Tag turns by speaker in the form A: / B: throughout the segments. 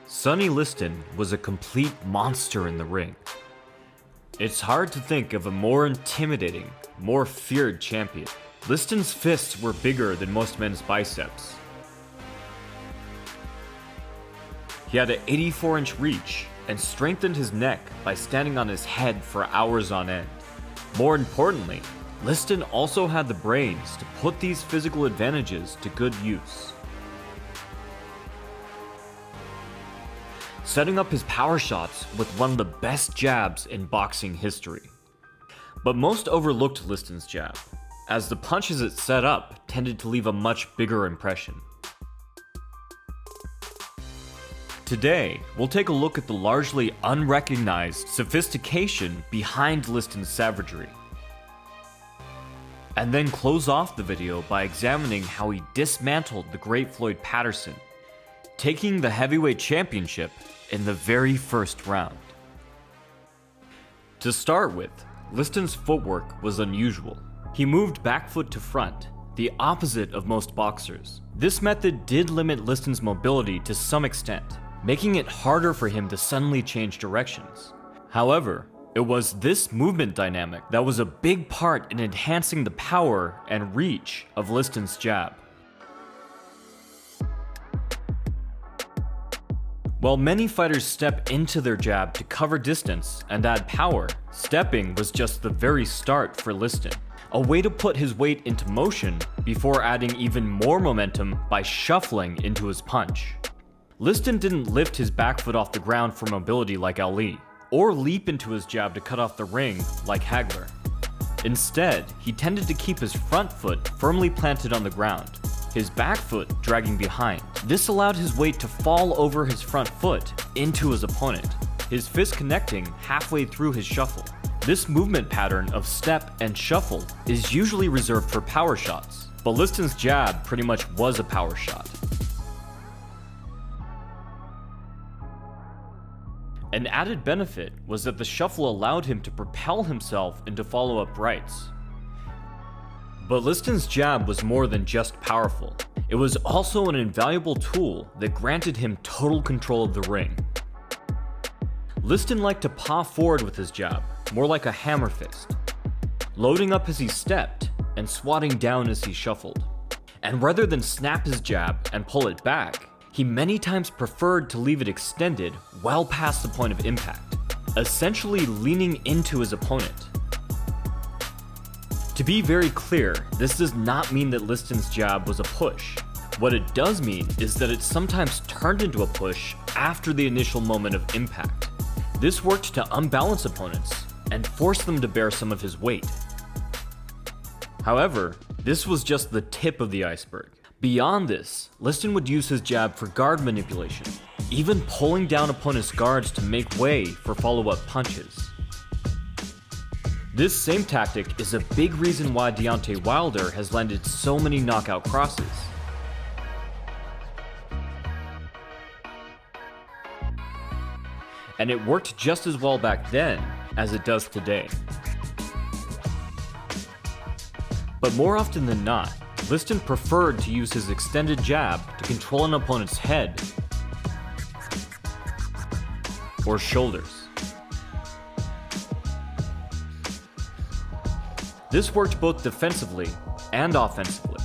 A: Sonny Liston was a complete monster in the ring. It's hard to think of a more intimidating, more feared champion. Liston's fists were bigger than most men's biceps. He had an 84-inch reach and strengthened his neck by standing on his head for hours on end. More importantly, Liston also had the brains to put these physical advantages to good use. Setting up his power shots with one of the best jabs in boxing history. But most overlooked Liston's jab, as the punches it set up tended to leave a much bigger impression. Today, we'll take a look at the largely unrecognized sophistication behind Liston's savagery. And then close off the video by examining how he dismantled the great Floyd Patterson, taking the heavyweight championship in the very first round. To start with, Liston's footwork was unusual. He moved back foot to front, the opposite of most boxers. This method did limit Liston's mobility to some extent, making it harder for him to suddenly change directions. However, it was this movement dynamic that was a big part in enhancing the power and reach of Liston's jab. While many fighters step into their jab to cover distance and add power, stepping was just the very start for Liston, a way to put his weight into motion before adding even more momentum by shuffling into his punch. Liston didn't lift his back foot off the ground for mobility like Ali, or leap into his jab to cut off the ring like Hagler. Instead, he tended to keep his front foot firmly planted on the ground, his back foot dragging behind. This allowed his weight to fall over his front foot into his opponent, his fist connecting halfway through his shuffle. This movement pattern of step and shuffle is usually reserved for power shots, but Liston's jab pretty much was a power shot. An added benefit was that the shuffle allowed him to propel himself into follow-up rights. But Liston's jab was more than just powerful. It was also an invaluable tool that granted him total control of the ring. Liston liked to paw forward with his jab, more like a hammer fist, loading up as he stepped and swatting down as he shuffled. And rather than snap his jab and pull it back, he many times preferred to leave it extended well past the point of impact, essentially leaning into his opponent. To be very clear, this does not mean that Liston's jab was a push. What it does mean is that it sometimes turned into a push after the initial moment of impact. This worked to unbalance opponents and force them to bear some of his weight. However, this was just the tip of the iceberg. Beyond this, Liston would use his jab for guard manipulation, even pulling down opponents' guards to make way for follow-up punches. This same tactic is a big reason why Deontay Wilder has landed so many knockout crosses. And it worked just as well back then as it does today. But more often than not, Liston preferred to use his extended jab to control an opponent's head or shoulders. This worked both defensively and offensively.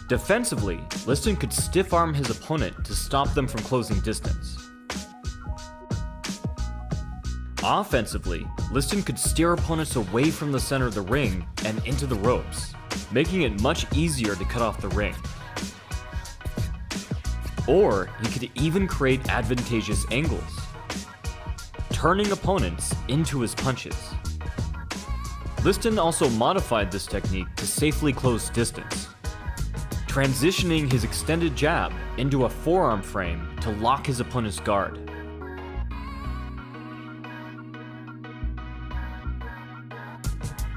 A: Defensively, Liston could stiff arm his opponent to stop them from closing distance. Offensively, Liston could steer opponents away from the center of the ring and into the ropes, making it much easier to cut off the ring. Or he could even create advantageous angles, turning opponents into his punches. Liston also modified this technique to safely close distance, transitioning his extended jab into a forearm frame to lock his opponent's guard.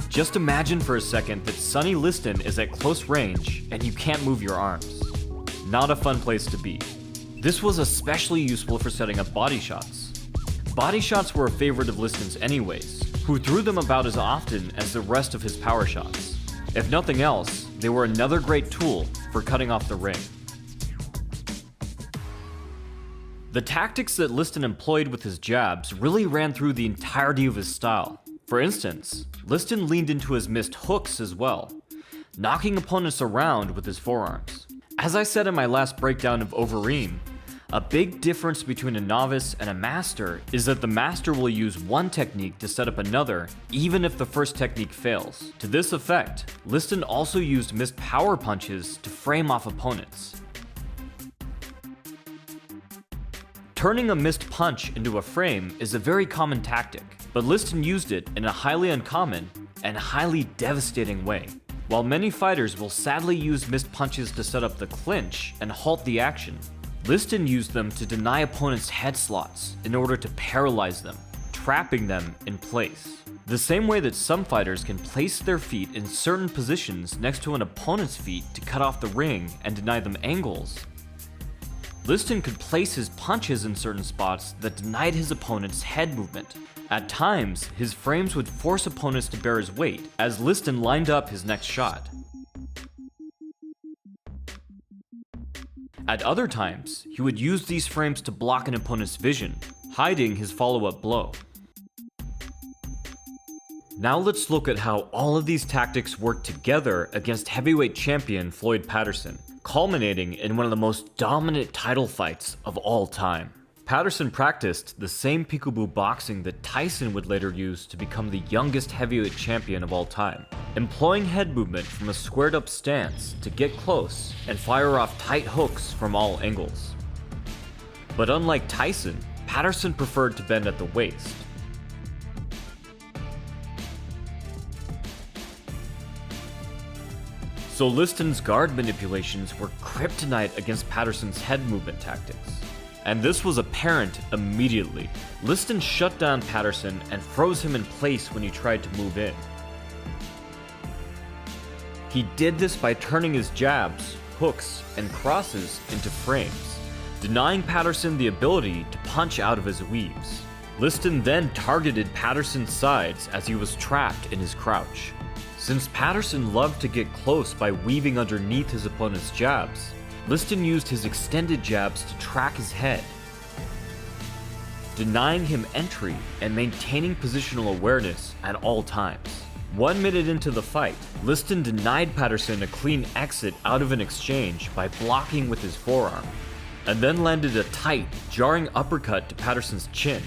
A: Just imagine for a second that Sonny Liston is at close range and you can't move your arms. Not a fun place to be. This was especially useful for setting up body shots. Body shots were a favorite of Liston's anyways, who threw them about as often as the rest of his power shots. If nothing else, they were another great tool for cutting off the ring. The tactics that Liston employed with his jabs really ran through the entirety of his style. For instance, Liston leaned into his missed hooks as well, knocking opponents around with his forearms. As I said in my last breakdown of Overeem, a big difference between a novice and a master is that the master will use one technique to set up another, even if the first technique fails. To this effect, Liston also used missed power punches to frame off opponents. Turning a missed punch into a frame is a very common tactic, but Liston used it in a highly uncommon and highly devastating way. While many fighters will sadly use missed punches to set up the clinch and halt the action, Liston used them to deny opponents' head slots in order to paralyze them, trapping them in place. The same way that some fighters can place their feet in certain positions next to an opponent's feet to cut off the ring and deny them angles, Liston could place his punches in certain spots that denied his opponent's head movement. At times, his frames would force opponents to bear his weight as Liston lined up his next shot. At other times, he would use these frames to block an opponent's vision, hiding his follow-up blow. Now let's look at how all of these tactics work together against heavyweight champion Floyd Patterson, culminating in one of the most dominant title fights of all time. Patterson practiced the same peekaboo boxing that Tyson would later use to become the youngest heavyweight champion of all time, employing head movement from a squared up stance to get close and fire off tight hooks from all angles. But unlike Tyson, Patterson preferred to bend at the waist. So Liston's guard manipulations were kryptonite against Patterson's head movement tactics. And this was apparent immediately. Liston shut down Patterson and froze him in place when he tried to move in. He did this by turning his jabs, hooks, and crosses into frames, denying Patterson the ability to punch out of his weaves. Liston then targeted Patterson's sides as he was trapped in his crouch. Since Patterson loved to get close by weaving underneath his opponent's jabs, Liston used his extended jabs to track his head, denying him entry and maintaining positional awareness at all times. 1 minute into the fight, Liston denied Patterson a clean exit out of an exchange by blocking with his forearm, and then landed a tight, jarring uppercut to Patterson's chin.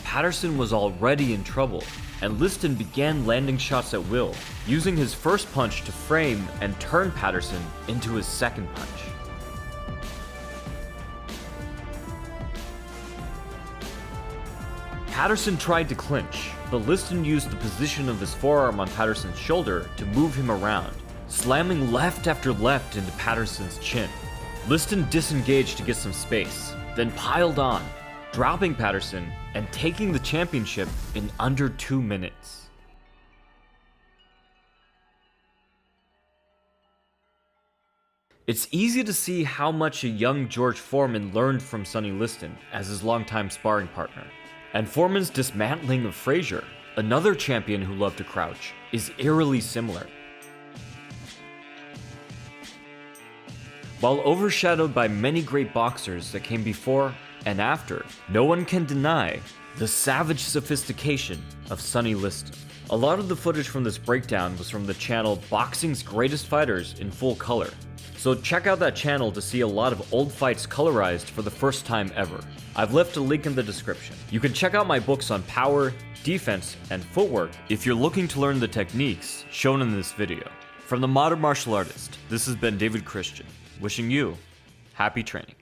A: Patterson was already in trouble, and Liston began landing shots at will, using his first punch to frame and turn Patterson into his second punch. Patterson tried to clinch, but Liston used the position of his forearm on Patterson's shoulder to move him around, slamming left after left into Patterson's chin. Liston disengaged to get some space, then piled on, dropping Patterson and taking the championship in under 2 minutes. It's easy to see how much a young George Foreman learned from Sonny Liston as his longtime sparring partner. And Foreman's dismantling of Frazier, another champion who loved to crouch, is eerily similar. While overshadowed by many great boxers that came before and after, no one can deny the savage sophistication of Sonny Liston. A lot of the footage from this breakdown was from the channel Boxing's Greatest Fighters in full color, so check out that channel to see a lot of old fights colorized for the first time ever. I've left a link in the description. You can check out my books on power, defense, and footwork if you're looking to learn the techniques shown in this video. From the Modern Martial Artist, this has been David Christian, wishing you happy training.